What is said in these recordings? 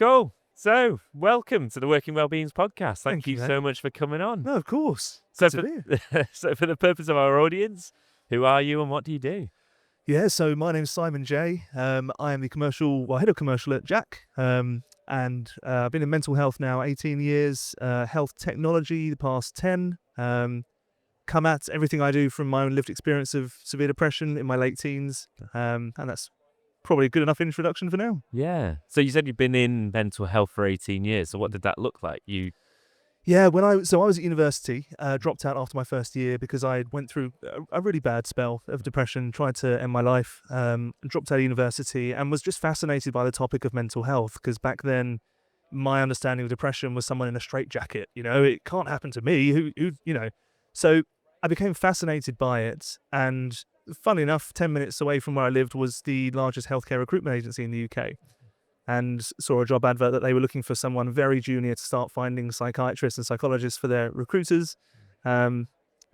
Cool. So, welcome to the Working Wellbeings podcast. Thank you mate. so much for coming on. No, of course. So, Good to be for, so for the purpose of our audience, who are you and what do you do? Yeah, so my name's Simon J. I am the head of commercial at JAAQ, and I've been in mental health now 18 years, health technology the past 10. Come at everything I do from my own lived experience of severe depression in my late teens, and that's probably a good enough introduction for now. Yeah. So you said you've been in mental health for 18 years. So what did that look like? Yeah, I was at university, dropped out after my first year because I went through a really bad spell of depression, tried to end my life, dropped out of university and was just fascinated by the topic of mental health because back then my understanding of depression was someone in a straitjacket. It can't happen to me. So I became fascinated by it, and funnily enough, 10 minutes away from where I lived was the largest healthcare recruitment agency in the UK. And saw a job advert that they were looking for someone very junior to start finding psychiatrists and psychologists for their recruiters. And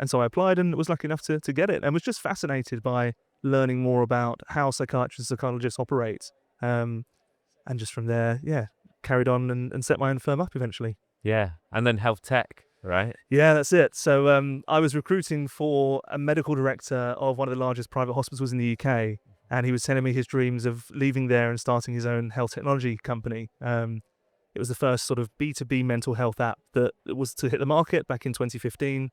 so I applied and was lucky enough to get it, and was just fascinated by learning more about how psychiatrists and psychologists operate. And just from there, carried on and set my own firm up eventually. Yeah. And then health tech, right? Yeah, that's it. So I was recruiting for a medical director of one of the largest private hospitals in the UK. And he was telling me his dreams of leaving there and starting his own health technology company. It was the first sort of B2B mental health app that was to hit the market back in 2015.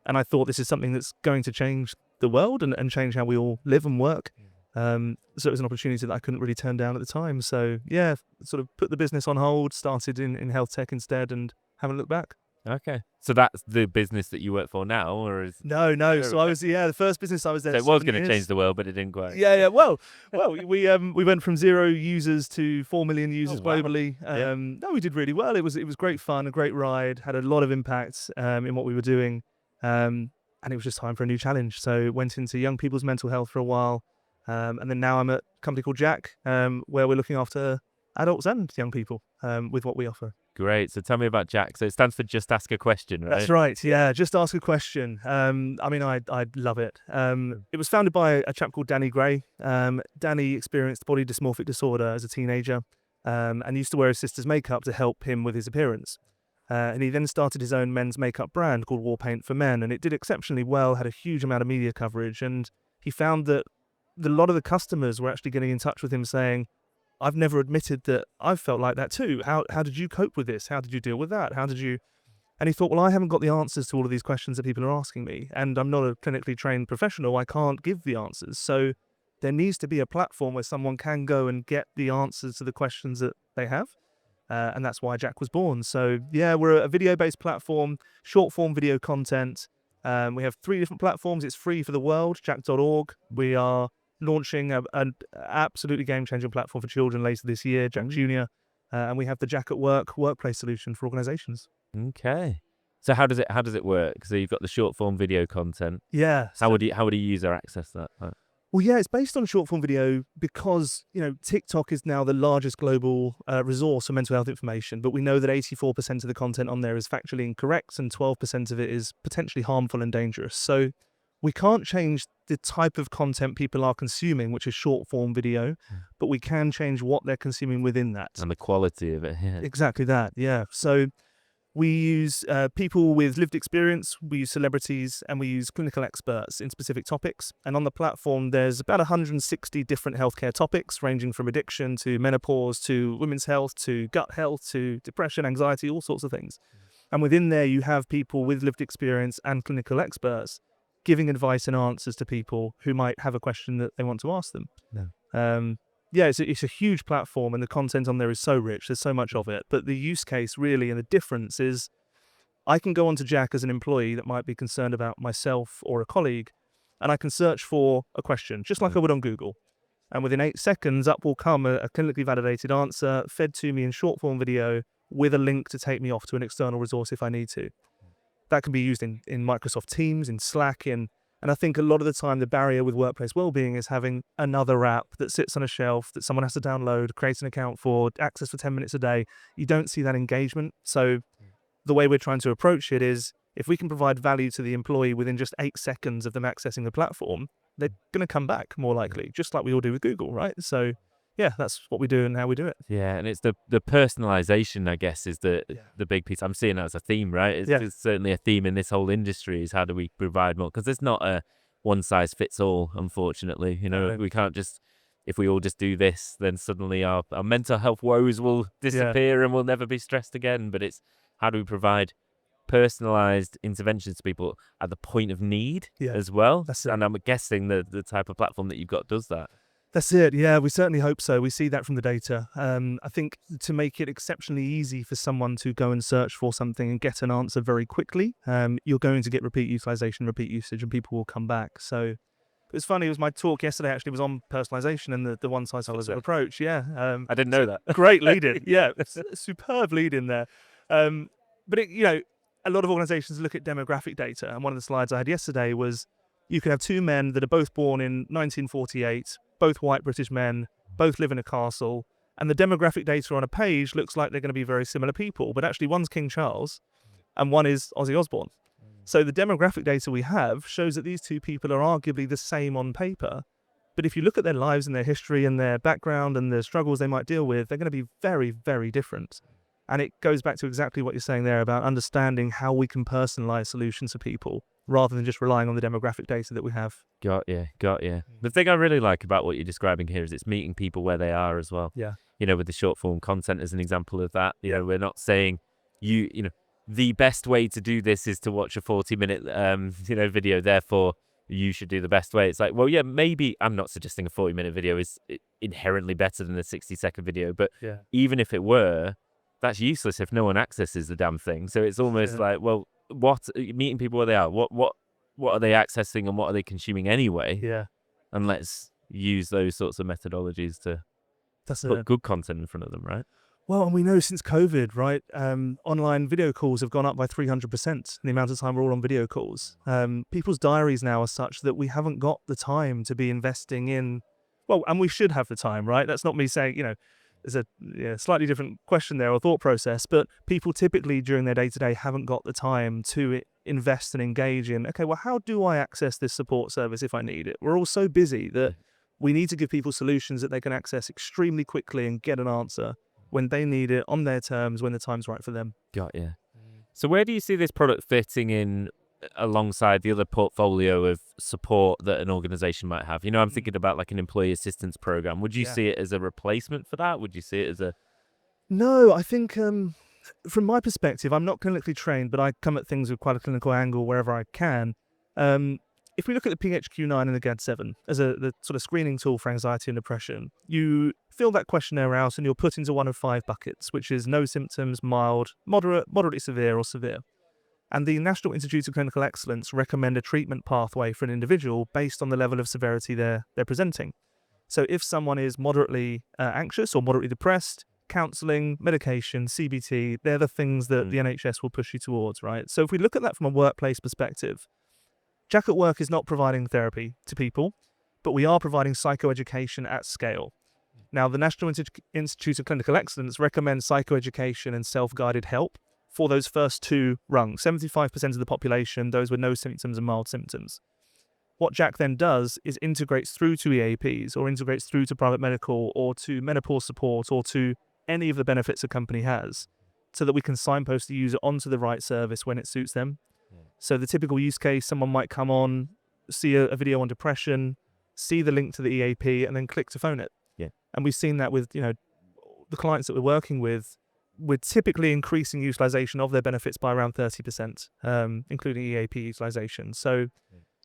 And I thought this is something that's going to change the world and change how we all live and work. So it was an opportunity that I couldn't really turn down at the time. So yeah, sort of put the business on hold, started in health tech instead, and haven't looked back. Okay. So that's the business that you work for now, or is... No. So I was, the first business I was there. So it was going to change the world, but it didn't quite. Yeah. Well, we went from 0 users to 4 million users globally. No, we did really well. It was great fun, a great ride, had a lot of impact in what we were doing, and it was just time for a new challenge. So went into young people's mental health for a while, and then now I'm at a company called JAAQ, where we're looking after adults and young people with what we offer. Great. So tell me about JAAQ. So it stands for Just Ask a Question, right? That's right. Yeah, just ask a question. I love it. It was founded by a chap called Danny Gray. Danny experienced body dysmorphic disorder as a teenager, and used to wear his sister's makeup to help him with his appearance. And he then started his own men's makeup brand called War Paint for Men, and it did exceptionally well, had a huge amount of media coverage, and he found that a lot of the customers were actually getting in touch with him saying, I've never admitted that I've felt like that too. How did you cope with this? How did you deal with that? And he thought, well, I haven't got the answers to all of these questions that people are asking me, and I'm not a clinically trained professional. I can't give the answers. So there needs to be a platform where someone can go and get the answers to the questions that they have. And that's why JAAQ was born. So yeah, we're a video-based platform, short-form video content. We have 3 different platforms. It's free for the world, JAAQ.org. We are launching an absolutely game-changing platform for children later this year, JAAQ Junior, and we have the JAAQ at Work workplace solution for organizations. Okay. So how does it work? So you've got the short form video content. Yeah. How would a user access that? Well, yeah, it's based on short form video because, TikTok is now the largest global resource for mental health information, but we know that 84% of the content on there is factually incorrect and 12% of it is potentially harmful and dangerous. So we can't change the type of content people are consuming, which is short form video, but we can change what they're consuming within that. And the quality of it. Yeah. Exactly that, yeah. So we use people with lived experience, we use celebrities, and we use clinical experts in specific topics. And on the platform, there's about 160 different healthcare topics, ranging from addiction to menopause to women's health to gut health to depression, anxiety, all sorts of things. And within there, you have people with lived experience and clinical experts giving advice and answers to people who might have a question that they want to ask them. It's a huge platform, and the content on there is so rich. There's so much of it. But the use case really and the difference is I can go onto JAAQ as an employee that might be concerned about myself or a colleague, and I can search for a question, just like I would on Google. And within 8 seconds, up will come a clinically validated answer fed to me in short form video with a link to take me off to an external resource if I need to. That can be used in Microsoft Teams, in Slack, and I think a lot of the time the barrier with workplace wellbeing is having another app that sits on a shelf that someone has to download, create an account for, access for 10 minutes a day. You don't see that engagement. So the way we're trying to approach it is if we can provide value to the employee within just 8 seconds of them accessing the platform, they're going to come back more likely, just like we all do with Google, right? So yeah, that's what we do and how we do it. Yeah, and it's the personalization, I guess, is the Yeah. the big piece. I'm seeing that as a theme, right? It's, Yeah. it's certainly a theme in this whole industry is how do we provide more? Because there's not a one size fits all, unfortunately. No. We can't just, if we all just do this, then suddenly our mental health woes will Yeah. disappear and we'll never be stressed again. But it's how do we provide personalized interventions to people at the point of need Yeah. as well? That's it. And I'm guessing the type of platform that you've got does that. That's it. Yeah, we certainly hope so. We see that from the data. I think to make it exceptionally easy for someone to go and search for something and get an answer very quickly, you're going to get repeat utilization, repeat usage, and people will come back. So it's funny. It was my talk yesterday. Actually, was on personalization and the one size fits all approach. Yeah, I didn't know that. great lead in. Yeah, superb lead in there. But a lot of organizations look at demographic data, and one of the slides I had yesterday was you could have two men that are both born in 1948, both white British men, both live in a castle, and the demographic data on a page looks like they're going to be very similar people, but actually one's King Charles and one is Ozzy Osbourne. So the demographic data we have shows that these two people are arguably the same on paper. But if you look at their lives and their history and their background and the struggles they might deal with, they're going to be very, very different. And it goes back to exactly what you're saying there about understanding how we can personalize solutions for people rather than just relying on the demographic data that we have. Got you, got you. The thing I really like about what you're describing here is it's meeting people where they are as well. Yeah. With the short form content as an example of that. Yeah. We're not saying the best way to do this is to watch a 40-minute video, therefore you should do the best way. It's like, well, yeah, maybe I'm not suggesting a 40-minute video is inherently better than a 60-second video, but Yeah. even if it were, that's useless if no one accesses the damn thing. So it's almost like, well, meeting people where they are, what are they accessing and what are they consuming anyway? Yeah. And let's use those sorts of methodologies to That's put it. good content in front of them, right? Well, and we know since COVID, right, online video calls have gone up by 300% in the amount of time we're all on video calls. People's diaries now are such that we haven't got the time to be investing in, well, and we should have the time, right? That's not me saying, there's a slightly different question there or thought process, but people typically during their day-to-day haven't got the time to invest and engage in, okay, well, how do I access this support service if I need it? We're all so busy that we need to give people solutions that they can access extremely quickly and get an answer when they need it on their terms, when the time's right for them. Got you. So where do you see this product fitting in alongside the other portfolio of support that an organization might have? I'm thinking about like an employee assistance program. Would you see it as a replacement for that? Would you see it as a... No, I think from my perspective, I'm not clinically trained, but I come at things with quite a clinical angle wherever I can. If we look at the PHQ-9 and the GAD-7 as the sort of screening tool for anxiety and depression, you fill that questionnaire out and you're put into one of 5 buckets, which is no symptoms, mild, moderate, moderately severe, or severe. And the National Institute of Clinical Excellence recommend a treatment pathway for an individual based on the level of severity they're presenting. So if someone is moderately anxious or moderately depressed, counselling, medication, CBT, they're the things that the NHS will push you towards, right? So if we look at that from a workplace perspective, JAAQ at Work is not providing therapy to people, but we are providing psychoeducation at scale. Now, the National Institute of Clinical Excellence recommends psychoeducation and self-guided help for those first 2 rungs, 75% of the population, those with no symptoms and mild symptoms. What JAAQ then does is integrates through to EAPs or integrates through to private medical or to menopause support or to any of the benefits a company has so that we can signpost the user onto the right service when it suits them. So the typical use case, someone might come on, see a video on depression, see the link to the EAP, and then click to phone it. Yeah. And we've seen that with, the clients that we're working with, we're typically increasing utilization of their benefits by around 30%, including EAP utilization. So,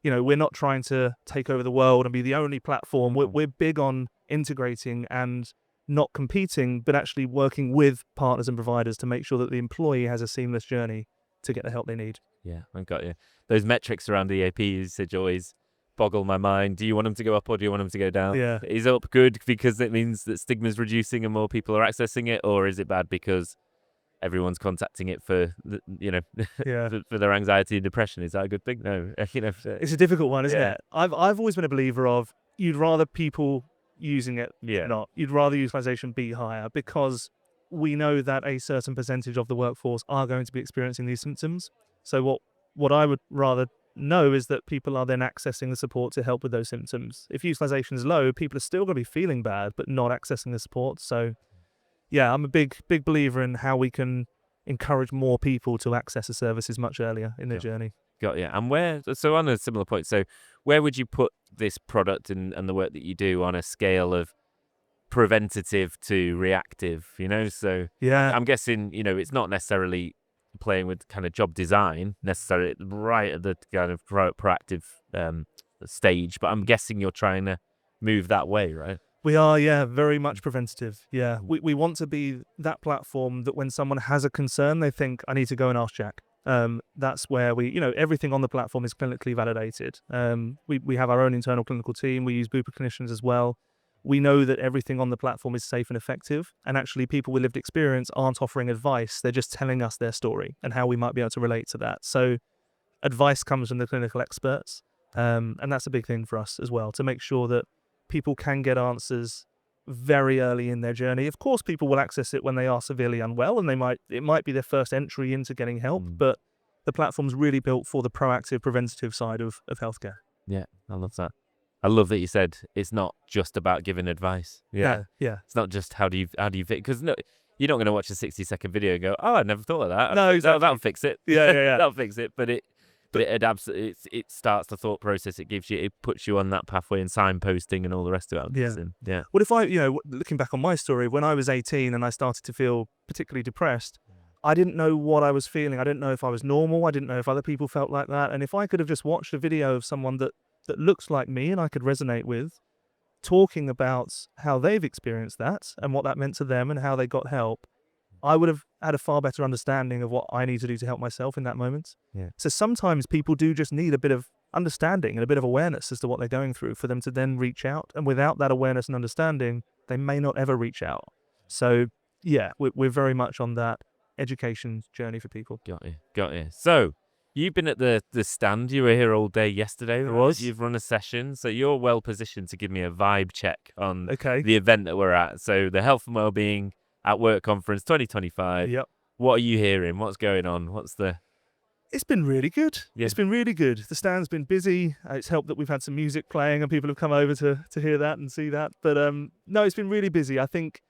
we're not trying to take over the world and be the only platform. We're big on integrating and not competing, but actually working with partners and providers to make sure that the employee has a seamless journey to get the help they need. Yeah, I got you. Those metrics around EAPs always boggle my mind. Do you want them to go up or do you want them to go down? Yeah. Is up good because it means that stigma's reducing and more people are accessing it, or is it bad because everyone's contacting it for for their anxiety and depression? Is that a good thing? No, it's a difficult one, isn't it? I've always been a believer of you'd rather people using it not. You'd rather utilization be higher because we know that a certain percentage of the workforce are going to be experiencing these symptoms. So what I would rather know is that people are then accessing the support to help with those symptoms. If utilization is low, people are still going to be feeling bad, but not accessing the support. So, yeah, I'm a big believer in how we can encourage more people to access the services much earlier in their journey. Got you. And so on a similar point, so where would you put this product and the work that you do on a scale of preventative to reactive, So Yeah, I'm guessing, it's not necessarily playing with kind of job design necessarily right at the kind of proactive stage, but I'm guessing you're trying to move that way, right? we are, yeah, very much preventative. Yeah, we want to be that platform that when someone has a concern, they think, I need to go and ask JAAQ. That's where everything on the platform is clinically validated. We have our own internal clinical team. We use Bupa clinicians as well. We know that everything on the platform is safe and effective. And actually, people with lived experience aren't offering advice. They're just telling us their story and how we might be able to relate to that. So advice comes from the clinical experts. And that's a big thing for us as well, to make sure that people can get answers very early in their journey. Of course, people will access it when they are severely unwell, and it might be their first entry into getting help, but the platform's really built for the proactive, preventative side of healthcare. Yeah, I love that. I love that you said it's not just about giving advice. Yeah. Yeah. It's not just how do you fit, because no, you're not going to watch a 60-second video and go, oh, I never thought of that. No, exactly. That'll fix it. Yeah. That'll fix it. But it starts the thought process. It puts you on that pathway and signposting and all the rest of it. Yeah. What if looking back on my story, when I was 18 and I started to feel particularly depressed, I didn't know what I was feeling. I didn't know if I was normal. I didn't know if other people felt like that. And if I could have just watched a video of someone that looks like me and I could resonate with, talking about how they've experienced that and what that meant to them and how they got help, I would have had a far better understanding of what I need to do to help myself in that moment. Yeah. So sometimes people do just need a bit of understanding and a bit of awareness as to what they're going through for them to then reach out. And without that awareness and understanding, they may not ever reach out. So yeah, we're very much on that education journey for people. Got you. So you've been at the stand. You were here all day yesterday. I was. You've run a session, so you're well positioned to give me a vibe check on Okay. the event that we're at. So the Health and Wellbeing at Work Conference 2025. Yep. What are you hearing? What's going on? It's been really good. Yeah. It's been really good. The stand's been busy. It's helped that we've had some music playing and people have come over to hear that and see that. But no, it's been really busy. I think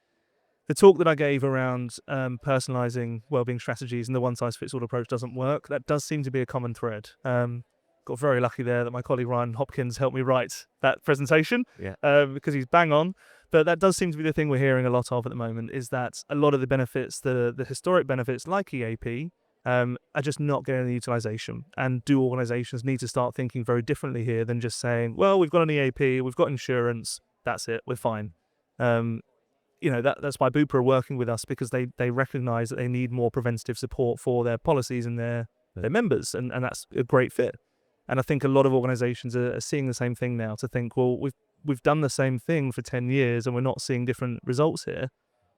the talk that I gave around personalizing wellbeing strategies and the one-size-fits-all approach doesn't work, that does seem to be a common thread. Got very lucky there that my colleague Ryan Hopkins helped me write that presentation because he's bang on. But that does seem to be the thing we're hearing a lot of at the moment, is that a lot of the benefits, the historic benefits like EAP, are just not getting the utilization. And do organizations need to start thinking very differently here than just saying, well, we've got an EAP, we've got insurance, that's it, we're fine. That's why Bupa are working with us, because they recognize that they need more preventative support for their policies and their members, and that's a great fit. And I think a lot of organizations are seeing the same thing now, to think, well, we've done the same thing for 10 years and we're not seeing different results here.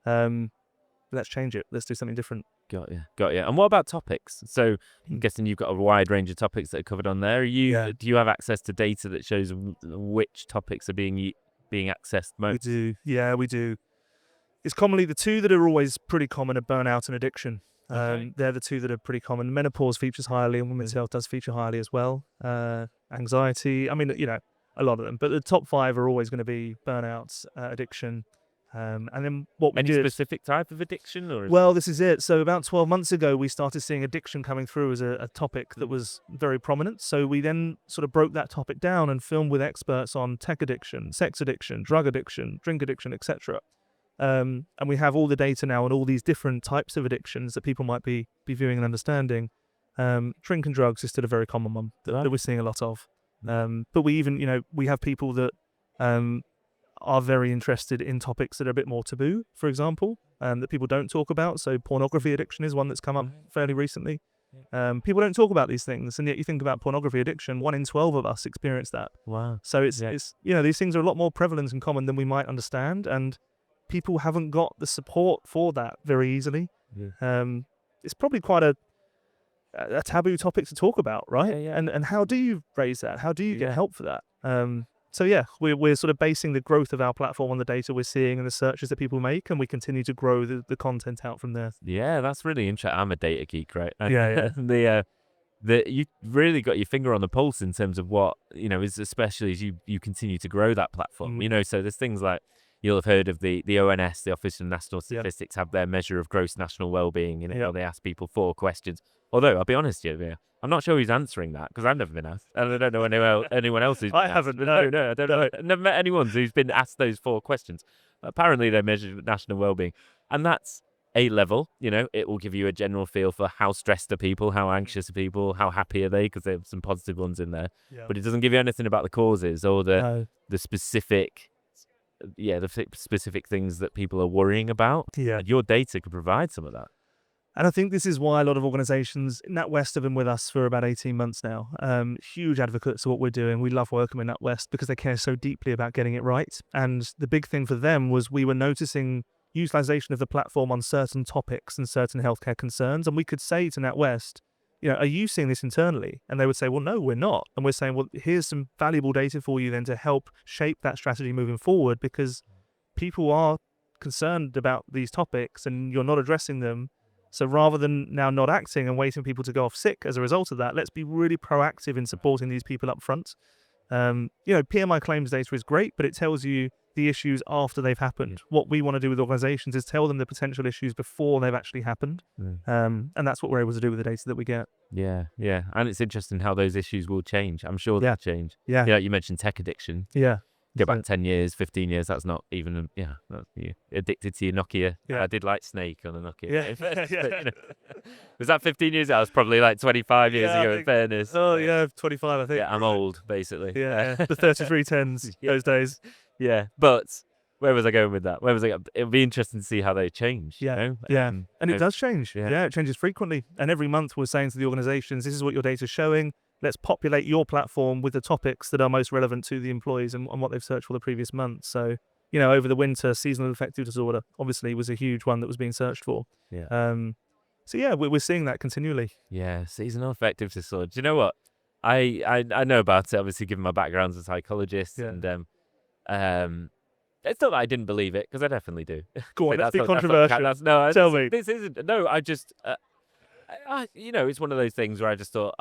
Let's change it. Let's do something different. Got you. And what about topics? So I'm guessing you've got a wide range of topics that are covered on there. Do you have access to data that shows which topics are being accessed most? We do. Yeah, we do. It's commonly the two that are always pretty common are burnout and addiction. Okay. They're the two that are pretty common. Menopause features highly, and women's health does feature highly as well. Anxiety, I mean, a lot of them. But the top 5 are always going to be burnout, addiction. And then what we Any did... specific type of addiction? Well, this is it. So about 12 months ago, we started seeing addiction coming through as a topic that was very prominent. So we then sort of broke that topic down and filmed with experts on tech addiction, sex addiction, drug addiction, drink addiction, etc. And we have all the data now on all these different types of addictions that people might be viewing and understanding. Drink and drugs is still a very common one that we're seeing a lot of. But we even, we have people that are very interested in topics that are a bit more taboo, for example, that people don't talk about. So pornography addiction is one that's come up fairly recently. People don't talk about these things, and yet you think about pornography addiction, 1 in 12 of us experience that. Wow. So it's these things are a lot more prevalent and common than we might understand, and people haven't got the support for that very easily. It's probably quite a taboo topic to talk about, right? And how do you raise that? How do you get help for that? So we're sort of basing the growth of our platform on the data we're seeing and the searches that people make, and we continue to grow the content out from there. Yeah, that's really interesting. I'm a data geek, right? that you really got your finger on the pulse in terms of what, is, especially as you continue to grow that platform. So there's things like, you'll have heard of the ONS, the Office of National Statistics, have their measure of gross national well-being, where they ask people 4 questions. Although, I'll be honest with you, I'm not sure who's answering that, because I've never been asked, and I don't know anyone else who's been I asked. haven't. No, I don't know. I've never met anyone who's been asked those 4 questions. Apparently, they measure national well-being, and that's a level. It will give you a general feel for how stressed are people, how anxious are people, how happy are they, because there's some positive ones in there. Yeah. But it doesn't give you anything about the causes or the No. specific, the specific things that people are worrying about. Yeah. And your data could provide some of that. And I think this is why a lot of organizations, NatWest have been with us for about 18 months now. Huge advocates of what we're doing. We love working with NatWest because they care so deeply about getting it right. And the big thing for them was we were noticing utilization of the platform on certain topics and certain healthcare concerns. And we could say to NatWest, are you seeing this internally? And they would say, well, no, we're not. And we're saying, well, here's some valuable data for you then to help shape that strategy moving forward, because people are concerned about these topics and you're not addressing them. So rather than now not acting and waiting for people to go off sick as a result of that, let's be really proactive in supporting these people up front. PMI claims data is great, but it tells you the issues after they've happened. What we want to do with organizations is tell them the potential issues before they've actually happened. And that's what we're able to do with the data that we get. Yeah. And it's interesting how those issues will change. I'm sure they'll change. Yeah. You mentioned tech addiction. Yeah. Go back 10 years, 15 years, that's not even, that's you addicted to your Nokia. Yeah. I did like Snake on the Nokia. Yeah. Was that 15 years ago? That was probably like 25 years ago, in fairness. Oh, yeah, 25, I think. Yeah, I'm old, basically. Yeah, the 3310s those days. Yeah, but where was I going with that? It'll be interesting to see how they change. Yeah, and it does change. Yeah, it changes frequently. And every month we're saying to the organizations, this is what your data's showing. Let's populate your platform with the topics that are most relevant to the employees and what they've searched for the previous month. So, over the winter, seasonal affective disorder obviously was a huge one that was being searched for. Yeah. We're seeing that continually. Yeah, seasonal affective disorder. Do you know what? I know about it, obviously, given my background as a psychologist. Yeah. And it's not that I didn't believe it, because I definitely do. Go on, But let's be controversial. Tell me. This isn't. No, I just, it's one of those things where I just thought,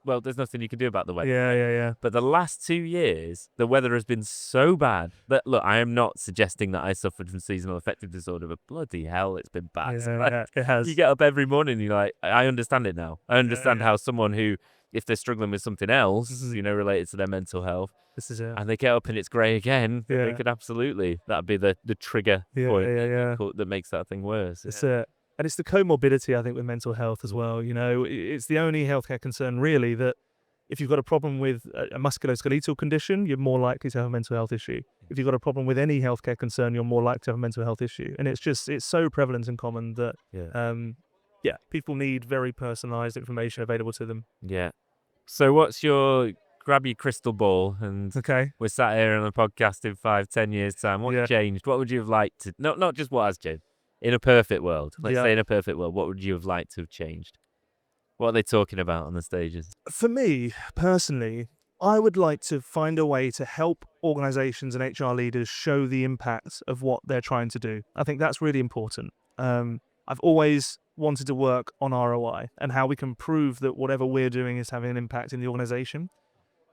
well, there's nothing you can do about the weather. Yeah. But the last 2 years, the weather has been so bad that, look, I am not suggesting that I suffered from seasonal affective disorder, but bloody hell, it's been bad. Yeah, it has. You get up every morning and you're like, I understand it now. I understand how someone who, if they're struggling with something else, related to their mental health, this is it. And they get up and it's grey again, they could absolutely, that'd be the trigger point that makes that thing worse. It's it. And it's the comorbidity, I think, with mental health as well. It's the only healthcare concern really that if you've got a problem with a musculoskeletal condition, you're more likely to have a mental health issue. If you've got a problem with any healthcare concern, you're more likely to have a mental health issue. And it's so prevalent and common that, people need very personalized information available to them. Yeah. So grab your crystal ball, and we're sat here on a podcast in 5-10 years time. What's changed? What would you have liked to, not just what has changed, in a perfect world, let's say in a perfect world, what would you have liked to have changed? What are they talking about on the stages? For me, personally, I would like to find a way to help organizations and HR leaders show the impact of what they're trying to do. I think that's really important. I've always wanted to work on ROI and how we can prove that whatever we're doing is having an impact in the organization.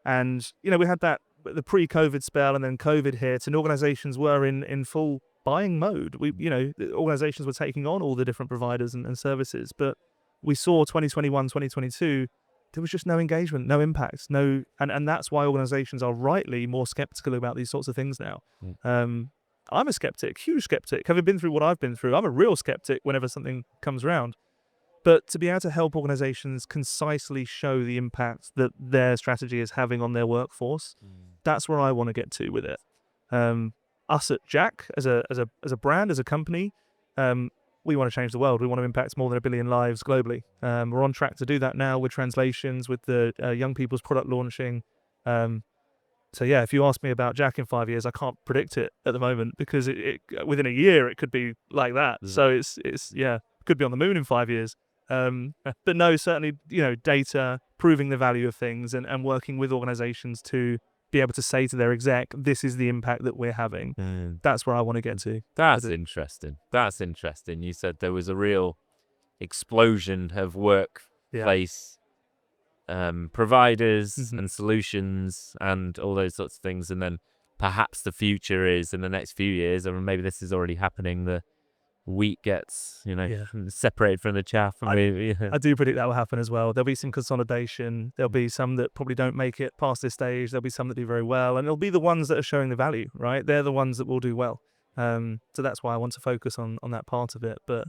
And, we had the pre-COVID spell, and then COVID hit, and organizations were in full buying mode. The organizations were taking on all the different providers and services, but we saw 2021, 2022, there was just no engagement, no impact, and that's why organizations are rightly more skeptical about these sorts of things now. I'm a skeptic, huge skeptic. Having been through what I've been through, I'm a real skeptic whenever something comes around. But to be able to help organizations concisely show the impact that their strategy is having on their workforce, that's where I want to get to with it. Us at JAAQ, as a brand, as a company, we want to change the world. We want to impact more than 1 billion lives globally. We're on track to do that now with translations, with the young people's product launching. If you ask me about JAAQ in 5 years, I can't predict it at the moment, because it within a year it could be like that. So it's could be on the moon in 5 years. But no, certainly, data, proving the value of things, and working with organizations to be able to say to their exec, this is the impact that we're having. That's where I want to get to. That's interesting. You said there was a real explosion of workplace providers and solutions and all those sorts of things, and then perhaps the future is in the next few years, or maybe this is already happening. The wheat gets, separated from the chaff, and I do predict that will happen as well. There'll be some consolidation. There'll be some that probably don't make it past this stage. There'll be some that do very well, and it'll be the ones that are showing the value, right? They're the ones that will do well. So that's why I want to focus on that part of it. But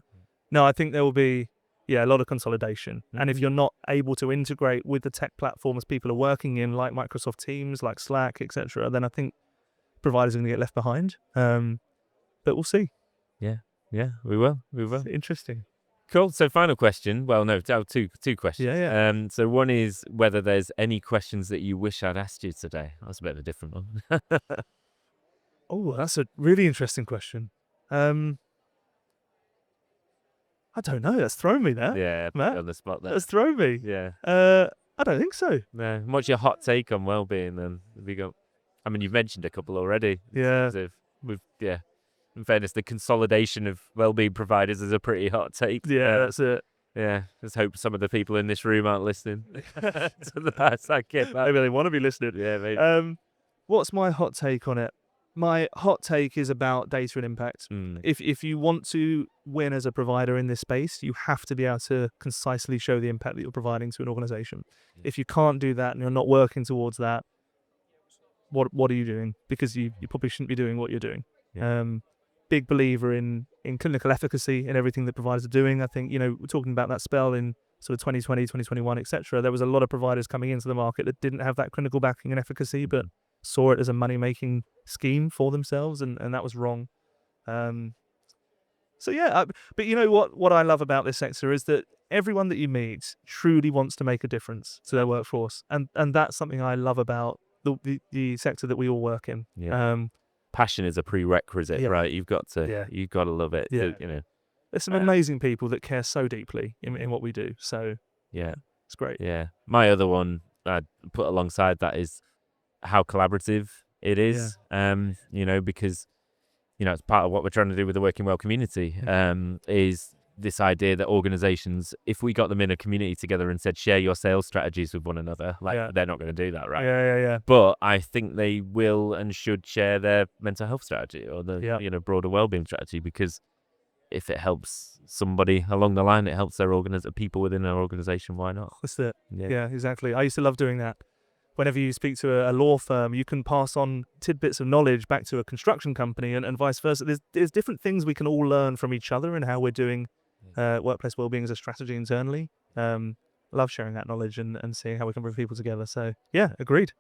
no, I think there will be, a lot of consolidation. And if you're not able to integrate with the tech platforms people are working in, like Microsoft Teams, like Slack, etc., then I think providers are going to get left behind. But we'll see. Yeah, we will. Interesting. Cool. So final question. Well, no, two questions. Yeah. So one is whether there's any questions that you wish I'd asked you today. That's a bit of a different one. Oh, that's a really interesting question. I don't know. That's thrown me there. Yeah, Matt, on the spot there. that's thrown me. Yeah. I don't think so. No. What's your hot take on well-being then? Have you got? I mean, you've mentioned a couple already. Yeah. In fairness, the consolidation of well-being providers is a pretty hot take. Yeah, that's it. Yeah, let's hope some of the people in this room aren't listening to the past. Maybe they want to be listening. Yeah, maybe. What's my hot take on it? My hot take is about data and impact. If you want to win as a provider in this space, you have to be able to concisely show the impact that you're providing to an organization. If you can't do that and you're not working towards that, what are you doing? Because you probably shouldn't be doing what you're doing. Big believer in clinical efficacy and everything that providers are doing. I think, we're talking about that spell in sort of 2020, 2021, etc. There was a lot of providers coming into the market that didn't have that clinical backing and efficacy, but saw it as a money-making scheme for themselves, and that was wrong. But you know what I love about this sector is that everyone that you meet truly wants to make a difference to their workforce, and that's something I love about the sector that we all work in. Passion is a prerequisite, right? You've got to love it. Yeah. There's some amazing people that care so deeply in what we do. So it's great. Yeah. My other one I'd put alongside that is how collaborative it is. Because it's part of what we're trying to do with the Working Well community. Is this idea that organizations, if we got them in a community together and said, share your sales strategies with one another, they're not going to do that, right? Yeah. But I think they will and should share their mental health strategy or the broader well-being strategy, because if it helps somebody along the line, it helps their people within their organization. Why not? That's it. Yeah, exactly. I used to love doing that. Whenever you speak to a law firm, you can pass on tidbits of knowledge back to a construction company and vice versa. There's different things we can all learn from each other and how we're doing workplace wellbeing as a strategy internally. Love sharing that knowledge and seeing how we can bring people together. So yeah, agreed.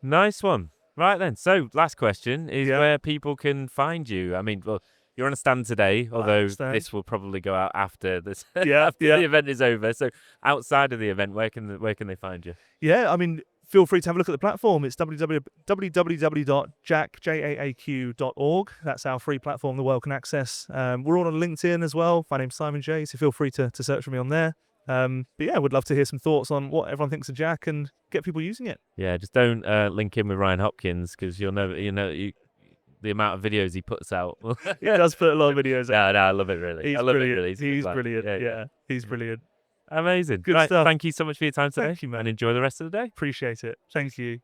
Nice one. Right then. So last question is where people can find you. I mean, well, you're on a stand today, although this will probably go out after this. After the event is over. So outside of the event, where can they find you? Yeah, I mean, feel free to have a look at the platform. It's www.jaaq.org. That's our free platform the world can access. We're all on LinkedIn as well. My name's Simon J, so feel free to search for me on there. But yeah, would love to hear some thoughts on what everyone thinks of JAAQ and get people using it. Yeah, just don't link in with Ryan Hopkins, because you'll know the amount of videos he puts out. He does put a lot of videos out. No, I love it really. He's brilliant. He's brilliant. Yeah, he's brilliant. Amazing. Good stuff. Thank you so much for your time today. Thank you, man. And enjoy the rest of the day. Appreciate it. Thank you.